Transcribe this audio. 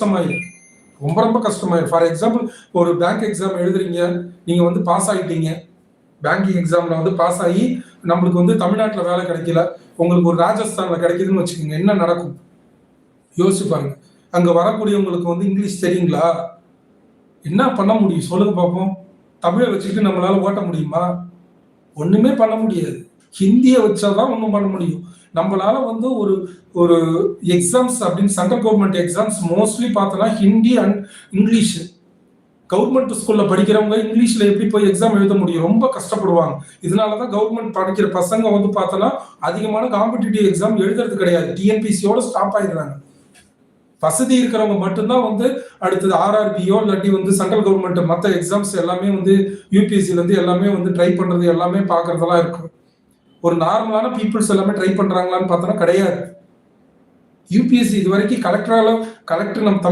கஷ்டமாயிரும். ரொம்ப ரொம்ப கஷ்டமாயிரும். For example ஒரு பேங்க் எக்ஸாம் எழுதுறீங்க. நீங்க வந்து பாஸ் ஆயிட்டீங்க. பேங்கிங் எக்ஸாம்ல வந்து பாஸ் ஆகி நம்மளுக்கு வந்து தமிழ்நாட்டுல வேலை கிடைக்கல. உங்களுக்கு ஒரு ராஜஸ்தான்ல கிடைக்குதுன்னு வச்சுக்கோங்க. என்ன நடக்கும்? யோசிச்சு பாருங்க. அங்க வரக்கூடியவங்களுக்கு வந்து இங்கிலீஷ் தெரியுங்களா? என்ன பண்ண முடியும்? சொல்லுங்க பார்ப்போம். தமிழ வச்சுக்கிட்டு நம்மளால ஓட்ட முடியுமா? ஒண்ணுமே பண்ண முடியாது. ஹிந்திய வச்சா தான் ஒண்ணும் பண்ண முடியும். நம்மளால வந்து ஒரு ஒரு எக்ஸாம்ஸ் அப்படின்னு சென்ட்ரல் கவர்ன்மெண்ட் எக்ஸாம்ஸ் மோஸ்ட்லி பார்த்தோம்னா ஹிந்தி அண்ட் இங்கிலீஷ். கவர்மெண்ட் ஸ்கூல்ல படிக்கிறவங்க இங்கிலீஷ்ல எப்படி போய் எக்ஸாம் எழுத முடியும்? ரொம்ப கஷ்டப்படுவாங்க. இதனால தான் கவர்மெண்ட் படிக்கிற பசங்க வந்து பார்த்தோம்னா அதிகமான காம்படிட்டிவ் எக்ஸாம் எழுதுறது கிடையாது. டிஎன்பிசியோட ஸ்டாப் ஆயிடுறாங்க. வசதி இருக்கிறவங்க மட்டும்தான் வந்து அடுத்தது ஆர்ஆர்பியோ இல்லாட்டி வந்து சென்ட்ரல் கவர்மெண்ட் மற்ற எக்ஸாம்ஸ் எல்லாமே வந்து யூபிஎஸ்சில இருந்து எல்லாமே வந்து ட்ரை பண்றது எல்லாமே பார்க்கறதெல்லாம் இருக்கு. ஒரு நார்மலான பீப்புள்ஸ் எல்லாமே ட்ரை பண்றாங்களான்னு பார்த்தோம்னா கிடையாது. யூபிஎஸ்சி இது வரைக்கும் கலெக்டர் நம்ம தமிழ்